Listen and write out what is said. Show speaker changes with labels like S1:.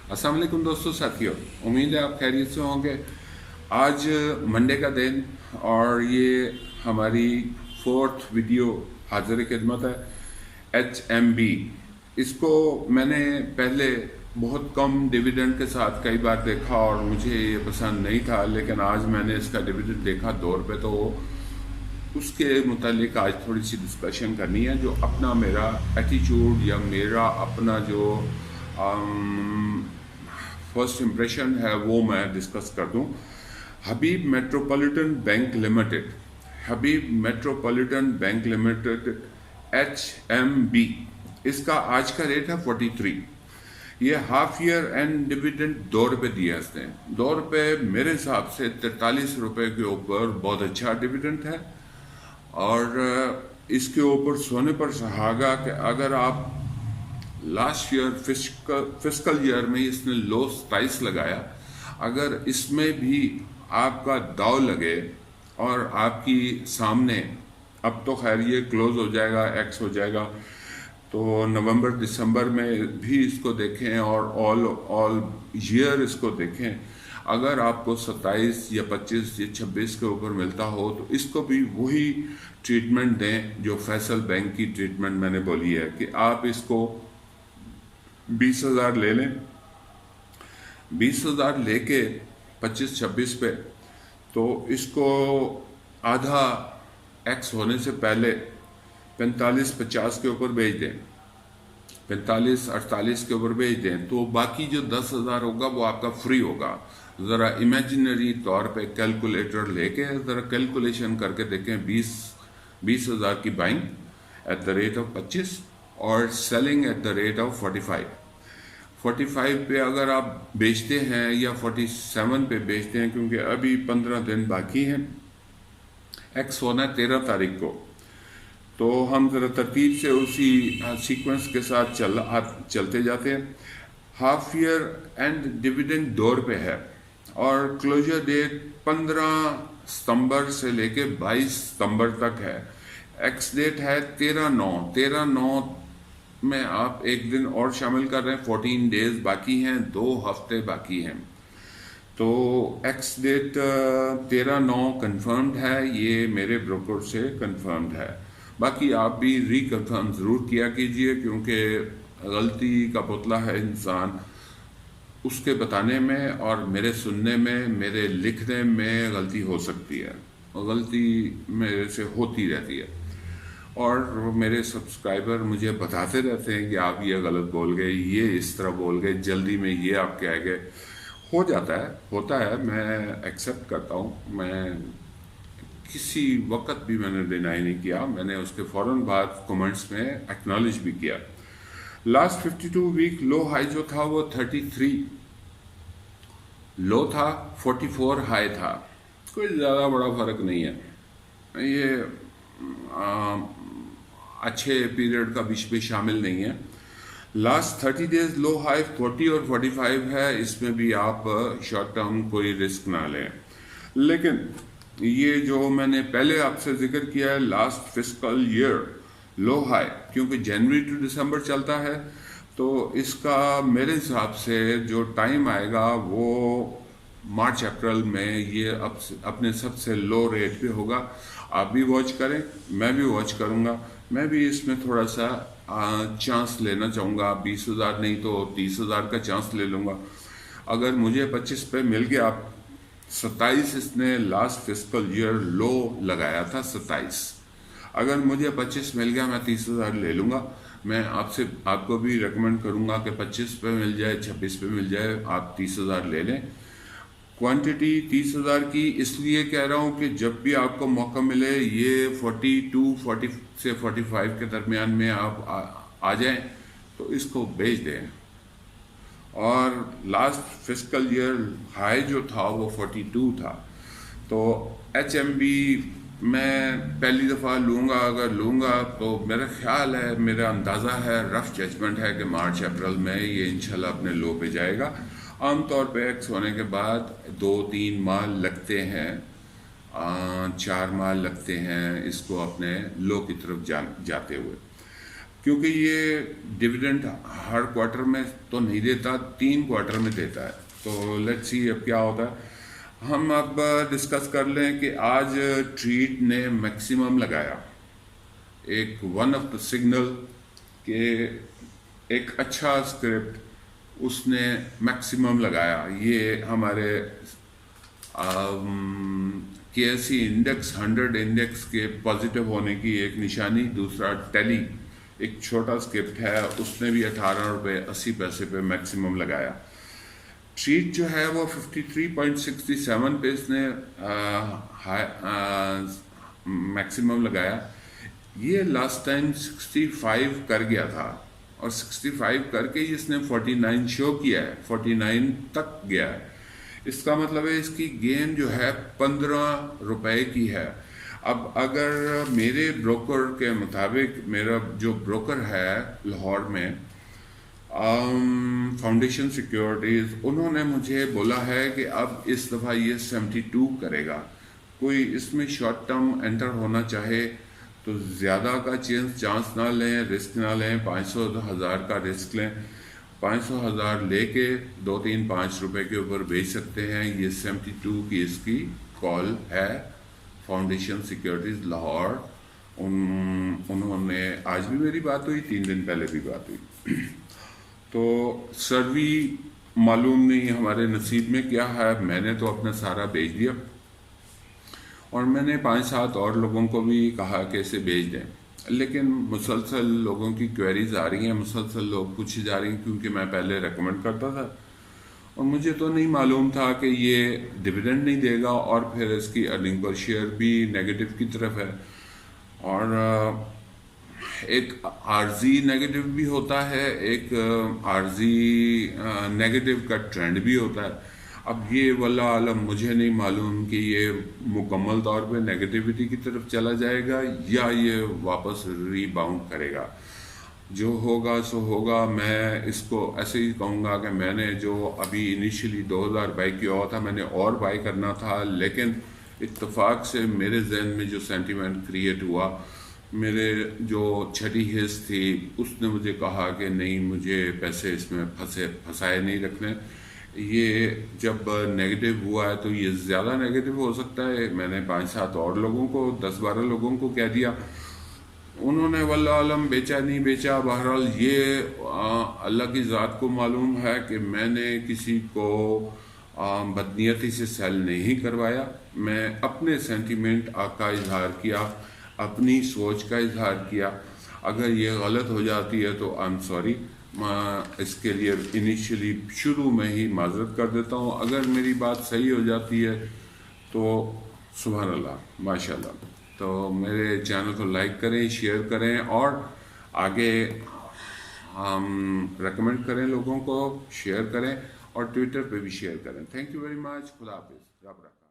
S1: अस्सलाम वालेकुम दोस्तों साथियों, उम्मीद है आप खैरियत से होंगे। आज मंडे का दिन और ये हमारी फोर्थ वीडियो हाजिर खिदमत है। HMB इसको मैंने पहले बहुत कम डिविडेंड के साथ कई बार देखा और मुझे ये पसंद नहीं था, लेकिन आज मैंने इसका डिविडेंड देखा 2 रुपये, तो उसके मुतालिक आज थोड़ी सी डिस्कशन करनी है। जो अपना मेरा एटीट्यूड या मेरा अपना जो फर्स्ट इम्प्रेशन है वो मैं डिस्कस कर दूं। हबीब मेट्रोपॉलिटन बैंक लिमिटेड, हबीब मेट्रोपॉलिटन बैंक लिमिटेड HMB, इसका आज का रेट है 43। ये हाफ ईयर एंड डिविडेंड 2 रुपये दिया इसने। 2 रुपये मेरे हिसाब से 43 रुपये के ऊपर बहुत अच्छा डिविडेंड है। और इसके ऊपर सोने पर सुहागा कि अगर आप लास्ट ईयर फिस्कल ईयर में इसने लो 27 लगाया, अगर इसमें भी आपका दाव लगे और आपकी सामने, अब तो खैर ये क्लोज हो जाएगा, एक्स हो जाएगा, तो नवंबर दिसंबर में भी इसको देखें और ऑल ईयर इसको देखें, अगर आपको 27 या 25 या 26 के ऊपर मिलता हो तो इसको भी वही ट्रीटमेंट दें जो फैसल बैंक की ट्रीटमेंट मैंने बोली है कि आप इसको 20,000 ले लें। 20,000 लेके 25-26 पे, तो इसको आधा एक्स होने से पहले 45-50 के ऊपर भेज दें, 45-48 के ऊपर भेज दें, तो बाकी जो 10,000 होगा वो आपका फ्री होगा। ज़रा इमेजिनरी तौर पे कैलकुलेटर लेके ज़रा कैलकुलेशन करके देखें। 20,000 की buying at the rate of 25 और selling at the rate of 45 पे अगर आप बेचते हैं या 47 पे बेचते हैं, क्योंकि अभी 15 दिन बाकी हैं, एक्स होना है 13 तारीख को, तो हम ज़रा तरतीब से उसी सीक्वेंस के साथ चलते जाते हैं। हाफ ईयर एंड डिविडेंड 2 रुपये है और क्लोजर डेट 15 सितंबर से लेके 22 सितंबर तक है। एक्स डेट है 13/9 में आप एक दिन और शामिल कर रहे हैं, 14 डेज बाकी हैं, 2 हफ्ते बाकी हैं, तो एक्स डेट 13/9 कंफर्म्ड है, ये मेरे ब्रोकर से कंफर्म्ड है। बाकी आप भी रिकन्फर्म ज़रूर किया कीजिए, क्योंकि गलती का पुतला है इंसान, उसके बताने में और मेरे सुनने में, मेरे लिखने में गलती हो सकती है और गलती मेरे से होती रहती है। और मेरे सब्सक्राइबर मुझे बताते रहते हैं कि आप ये गलत बोल गए, ये इस तरह बोल गए, जल्दी में ये आप कह गए। हो जाता है, होता है, मैं एक्सेप्ट करता हूँ। मैं किसी वक्त भी मैंने डिनाई नहीं किया, मैंने उसके फ़ौरन बाद कमेंट्स में एक्नॉलेज भी किया। लास्ट 52 वीक लो हाई जो था वो 33 लो था, 44 हाई था, कोई ज़्यादा बड़ा फ़र्क नहीं है। ये अच्छे पीरियड का बीच में शामिल नहीं है। लास्ट 30 डेज लो हाई 40 और 45 है, इसमें भी आप शॉर्ट टर्म कोई रिस्क ना लें। लेकिन ये जो मैंने पहले आपसे जिक्र किया है, लास्ट फिस्कल ईयर लो हाई, क्योंकि जनवरी टू दिसंबर चलता है, तो इसका मेरे हिसाब से जो टाइम आएगा वो मार्च अप्रैल में ये अपने सबसे लो रेट पे होगा। आप भी वॉच करें, मैं भी वॉच करूंगा। मैं भी इसमें थोड़ा सा चांस लेना चाहूँगा, 20,000 नहीं तो 30,000 का चांस ले लूँगा। अगर मुझे 25 पे मिल गया, 27 इसने लास्ट फिस्कल ईयर लो लगाया था 27, अगर मुझे 25 मिल गया मैं 30,000 ले लूँगा। मैं आपको भी रेकमेंड करूँगा कि 25 पे मिल जाए, 26 पे मिल जाए, आप 30,000 ले लें। क्वांटिटी 30,000 की इसलिए कह रहा हूँ कि जब भी आपको मौका मिले, ये 40 से 45 के दरमियान में आप आ जाएं तो इसको बेच दें। और लास्ट फिस्कल ईयर हाई जो था वो 42 था, तो HMB मैं पहली दफ़ा लूँगा, अगर लूँगा तो मेरा ख्याल है, मेरा अंदाज़ा है, रफ जजमेंट है कि मार्च अप्रैल में ये इंशाल्लाह अपने लो पे जाएगा। आमतौर पे एक्स होने के बाद 2-3 माह लगते हैं, 4 माह लगते हैं इसको अपने लो की तरफ जाते हुए। کیونکہ یہ ڈویڈنڈ ہر کوارٹر میں تو نہیں دیتا، 3 کوارٹر میں دیتا ہے. تو لیٹس سی اب کیا ہوتا ہے. ہم اب ڈسکس کر لیں کہ آج ٹریٹ نے میکسیمم لگایا، ایک ون آف دا سگنل کہ ایک اچھا اسکرپٹ اس نے میکسیمم لگایا. یہ ہمارے کے ایس سی انڈیکس 100 انڈیکس کے پازیٹیو ہونے کی ایک نشانی. دوسرا ٹیلی ایک چھوٹا اسکرپٹ ہے، اس نے بھی 18 روپے 80 پیسے پہ میکسیمم لگایا. ٹریٹ جو ہے وہ 53.67 پہ اس نے میکسیمم لگایا. یہ لاسٹ ٹائم 65 کر گیا تھا اور 65 کر کے اس نے 49 شو کیا ہے، 49 تک گیا ہے. اس کا مطلب ہے اس کی گین جو ہے 15 روپے کی ہے. اب اگر میرے بروکر کے مطابق، میرا جو بروکر ہے لاہور میں فاؤنڈیشن سیکیورٹیز، انہوں نے مجھے بولا ہے کہ اب اس دفعہ یہ 72 کرے گا. کوئی اس میں شارٹ ٹرم انٹر ہونا چاہے تو زیادہ کا چانس نہ لیں، رسک نہ لیں. 500,000 کا رسک لیں، 500,000 لے کے 2-3-5 روپے کے اوپر بیچ سکتے ہیں. یہ 72 کی اس کی کال ہے. فاؤنڈیشن سیکیورٹیز لاہور، انہوں نے آج بھی میری بات ہوئی، 3 دن پہلے بھی بات ہوئی. تو سروی معلوم نہیں ہمارے نصیب میں کیا ہے. میں نے تو اپنا سارا بیچ دیا اور میں نے 5-7 اور لوگوں کو بھی کہا کہ اسے بیچ دیں. لیکن مسلسل لوگوں کی کوئریز آ رہی ہیں، مسلسل لوگ پوچھے جا رہی ہیں، کیونکہ میں پہلے ریکمنڈ کرتا تھا اور مجھے تو نہیں معلوم تھا کہ یہ ڈویڈنڈ نہیں دے گا اور پھر اس کی ارننگ پر شیئر بھی نیگیٹو کی طرف ہے. اور ایک عارضی نیگیٹو بھی ہوتا ہے، ایک عارضی نیگیٹو کا ٹرینڈ بھی ہوتا ہے. اب یہ واللہ عالم، مجھے نہیں معلوم کہ یہ مکمل طور پہ نیگیٹیوٹی کی طرف چلا جائے گا یا یہ واپس ری باؤنڈ کرے گا. جو ہوگا سو ہوگا. میں اس کو ایسے ہی کہوں گا کہ میں نے جو ابھی انیشلی 2000 بائی کیا ہوا تھا، میں نے اور بائی کرنا تھا، لیکن اتفاق سے میرے ذہن میں جو سینٹیمنٹ کریٹ ہوا، میرے جو چھٹی حص تھی اس نے مجھے کہا کہ نہیں، مجھے پیسے اس میں پھنسائے نہیں رکھنے. یہ جب نیگیٹو ہوا ہے تو یہ زیادہ نیگیٹو ہو سکتا ہے. میں نے 5-7 اور لوگوں کو، 10-12 لوگوں کو کہہ دیا، انہوں نے واللہ عالم بیچا نہیں بیچا. بہرحال یہ اللہ کی ذات کو معلوم ہے کہ میں نے کسی کو بدنیتی سے سیل نہیں کروایا. میں اپنے سینٹیمنٹ کا اظہار کیا، اپنی سوچ کا اظہار کیا. اگر یہ غلط ہو جاتی ہے تو آئی ایم سوری. اس کے لیے انیشلی شروع میں ہی معذرت کر دیتا ہوں. اگر میری بات صحیح ہو جاتی ہے تو سبحان اللہ، ماشاء اللہ. تو میرے چینل کو لائک کریں، شیئر کریں اور آگے ریکمنڈ کریں، لوگوں کو شیئر کریں اور ٹویٹر پہ بھی شیئر کریں. Thank you very much. خدا حافظ. رب رکھ.